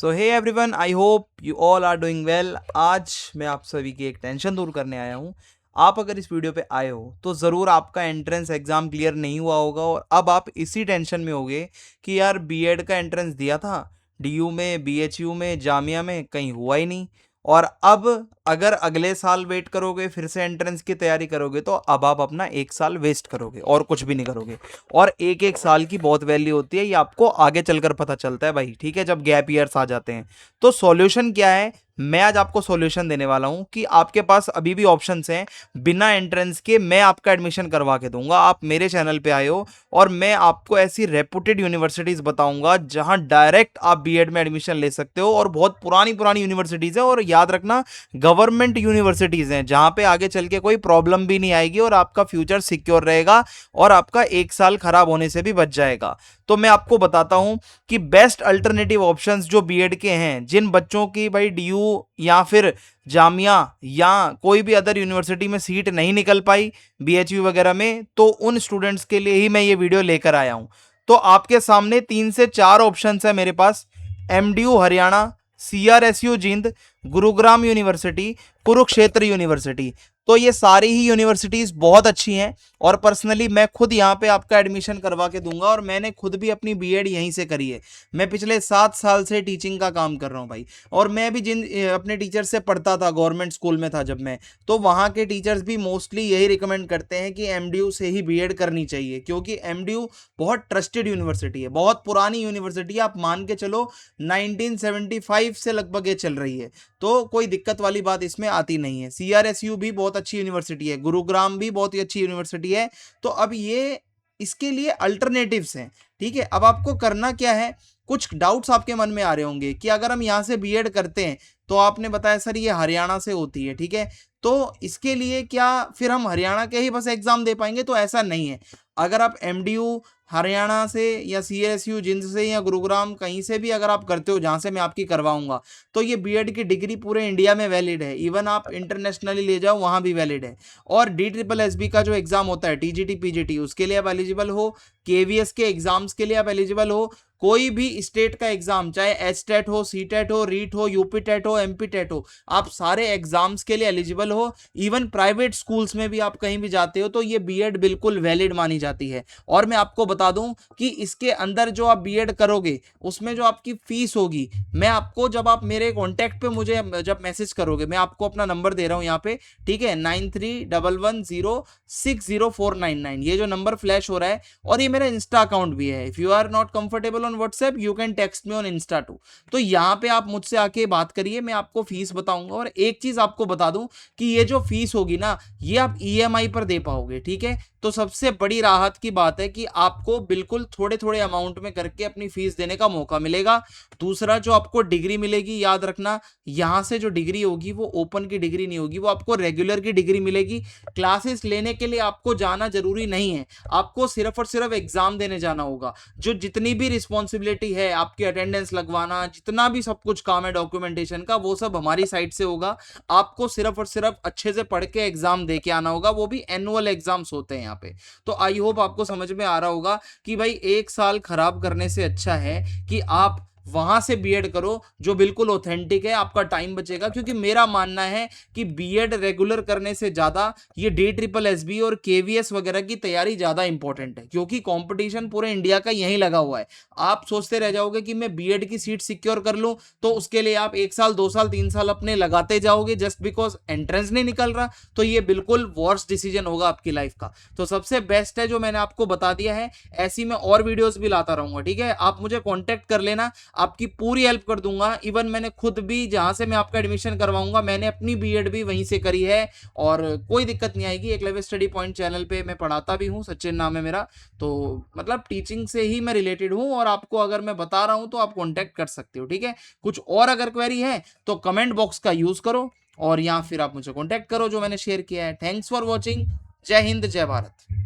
So hey everyone, I hope you all are doing well. आज मैं आप सभी की एक टेंशन दूर करने आया हूँ। आप अगर इस वीडियो पे आए हो तो ज़रूर आपका एंट्रेंस एग्ज़ाम क्लियर नहीं हुआ होगा और अब आप इसी टेंशन में होगे कि यार बीएड का एंट्रेंस दिया था, डीयू में, बीएचयू में, जामिया में, कहीं हुआ ही नहीं। और अब अगर अगले साल वेट करोगे, फिर से एंट्रेंस की तैयारी करोगे, तो अब आप अपना एक साल वेस्ट करोगे और कुछ भी नहीं करोगे। और एक एक साल की बहुत वैल्यू होती है, ये आपको आगे चलकर पता चलता है भाई, ठीक है, जब गैप ईयर्स आ जाते हैं। तो सॉल्यूशन क्या है? मैं आज आपको सॉल्यूशन देने वाला हूं कि आपके पास अभी भी ऑप्शंस हैं। बिना एंट्रेंस के मैं आपका एडमिशन करवा के दूंगा। आप मेरे चैनल पे आए हो और मैं आपको ऐसी रेपुटेड यूनिवर्सिटीज बताऊंगा जहां डायरेक्ट आप बीएड में एडमिशन ले सकते हो। और बहुत पुरानी पुरानी यूनिवर्सिटीज है, और याद रखना गवर्नमेंट यूनिवर्सिटीज हैं जहां पे आगे चल के कोई प्रॉब्लम भी नहीं आएगी और आपका फ्यूचर सिक्योर रहेगा और आपका एक साल खराब होने से भी बच जाएगा। तो मैं आपको बताता हूं कि बेस्ट अल्टरनेटिव ऑप्शंस जो बीएड के हैं, जिन बच्चों की भाई डीयू या फिर जामिया या कोई भी अदर यूनिवर्सिटी में सीट नहीं निकल पाई बीएचयू वगैरह में, तो उन स्टूडेंट्स के लिए ही मैं ये वीडियो लेकर आया हूं। तो आपके सामने 3 से 4 ऑप्शंस है मेरे पास। MDU Haryana, CRSU Jind, Gurugram university, Kurukshetra university. तो ये सारी ही यूनिवर्सिटीज बहुत अच्छी हैं और पर्सनली मैं खुद यहाँ पे आपका एडमिशन करवा के दूंगा। और मैंने खुद भी अपनी बीएड यहीं से करी है। मैं पिछले 7 साल से टीचिंग का काम कर रहा हूँ भाई। और मैं भी जिन अपने टीचर से पढ़ता था, गवर्नमेंट स्कूल में था जब मैं, तो वहाँ के टीचर्स भी मोस्टली यही रिकमेंड करते हैं कि एमडीयू से ही बीएड करनी चाहिए, क्योंकि एमडीयू बहुत ट्रस्टेड यूनिवर्सिटी है, बहुत पुरानी यूनिवर्सिटी है। आप मान के चलो 1975 से लगभग ये चल रही है, तो कोई दिक्कत वाली बात इसमें आती नहीं है। सीआरएसयू भी बहुत अच्छी यूनिवर्सिटी है, गुरुग्राम भी बहुत ही अच्छी यूनिवर्सिटी है। तो अब ये इसके लिए अल्टरनेटिव्स हैं, ठीक है। अब आपको करना क्या है? कुछ डाउट्स आपके मन में आ रहे होंगे कि अगर हम यहाँ से बीएड करते हैं, तो आपने बताया सर ये हरियाणा से होती है, ठीक है, तो इसके लिए क्या फिर हम हरियाणा के ही बस एग्जाम दे पाएंगे? तो ऐसा नहीं है। अगर आप एमडीयू हरियाणा से या सीएसयू जिंद से या गुरुग्राम कहीं से भी अगर आप करते हो, जहां से मैं आपकी करवाऊंगा, तो ये बीएड की डिग्री पूरे इंडिया में वैलिड है। इवन आप इंटरनेशनली ले जाओ, वहां भी वैलिड है। और DSSB का जो एग्जाम होता है, टीजीटी पीजीटी, उसके लिए आप एलिजिबल हो। केवीएस के एग्जाम्स के लिए आप एलिजिबल हो। कोई भी स्टेट का एग्जाम, चाहे एचटेट हो, सीटेट हो, रीट हो, यूपी टेट हो, एमपी टेट हो, आप सारे एग्जाम्स के लिए एलिजिबल हो। इवन प्राइवेट स्कूल्स में भी आप कहीं भी जाते हो तो ये बीएड बिल्कुल वैलिड मानी जाती है। और मैं आपको बता दूं कि इसके अंदर जो आप बीएड करोगे, उसमें जो आपकी फीस होगी, मैं आपको, जब आप मेरे कॉन्टैक्ट पे मुझे जब मैसेज करोगे, मैं आपको अपना नंबर दे रहा हूं यहाँ पे, ठीक है, 9311060499, ये जो नंबर फ्लैश हो रहा है। और ये मेरा इंस्टा अकाउंट भी है। If you are not comfortable on WhatsApp, you can text me on Insta too. तो यहाँ पे आप मुझसे आके बात करिए, मैं आपको फीस बताऊंगा। और एक चीज आपको बता दूं कि ये जो फीस होगी ना, ये आप ईएमआई पर दे पाओगे, ठीक है। तो सबसे बड़ी राहत की बात है कि आपको बिल्कुल थोड़े थोड़े अमाउंट में करके अपनी फीस देने का मौका मिलेगा। दूसरा, जो आपको डिग्री मिलेगी, याद रखना, यहां से जो डिग्री होगी वो ओपन की डिग्री नहीं होगी, वो आपको रेगुलर की डिग्री मिलेगी। क्लासेस लेने के लिए आपको जाना जरूरी नहीं है, आपको सिर्फ और सिर्फ एग्जाम देने जाना होगा। जो जितनी भी रिस्पॉन्सिबिलिटी है, आपकी अटेंडेंस लगवाना, जितना भी सब कुछ काम है डॉक्यूमेंटेशन का, वो सब हमारी साइड से होगा। आपको सिर्फ और सिर्फ अच्छे से पढ़ के एग्जाम दे के आना होगा, वो भी एनुअल एग्जाम्स होते हैं यहाँ पे। तो आई होप आपको समझ में आ रहा होगा कि भाई एक साल खराब करने से अच्छा है कि आप वहां से बीएड करो जो बिल्कुल ऑथेंटिक है, आपका टाइम बचेगा। क्योंकि मेरा मानना है कि बीएड रेगुलर करने से ज्यादा ये DSSB और केवीएस वगैरह की तैयारी ज्यादा इंपॉर्टेंट है, क्योंकि कंपटीशन पूरे इंडिया का यहीं लगा हुआ है। आप सोचते रह जाओगे कि मैं बीएड की सीट सिक्योर कर लूं, तो उसके लिए आप 1 साल 2 साल 3 साल अपने लगाते जाओगे जस्ट बिकॉज एंट्रेंस नहीं निकल रहा, तो ये बिल्कुल वर्स्ट डिसीजन होगा आपकी लाइफ का। तो सबसे बेस्ट है जो मैंने आपको बता दिया है। ऐसी मैं और वीडियोस भी लाता रहूंगा, ठीक है। आप मुझे कॉन्टेक्ट कर लेना, आपकी पूरी हेल्प कर दूंगा। इवन मैंने खुद भी, जहां से मैं आपका एडमिशन करवाऊंगा, मैंने अपनी बीएड भी वहीं से करी है और कोई दिक्कत नहीं आएगी। एकलव्य स्टडी पॉइंट चैनल पे मैं पढ़ाता भी हूँ, सचिन नाम है मेरा। तो मतलब टीचिंग से ही मैं रिलेटेड हूँ और आपको अगर मैं बता रहा हूँ तो आप कॉन्टेक्ट कर सकते हो, ठीक है। कुछ और अगर क्वेरी है तो कमेंट बॉक्स का यूज करो और या फिर आप मुझे कॉन्टेक्ट करो जो मैंने शेयर किया है। Thanks for watching. जय हिंद, जय भारत।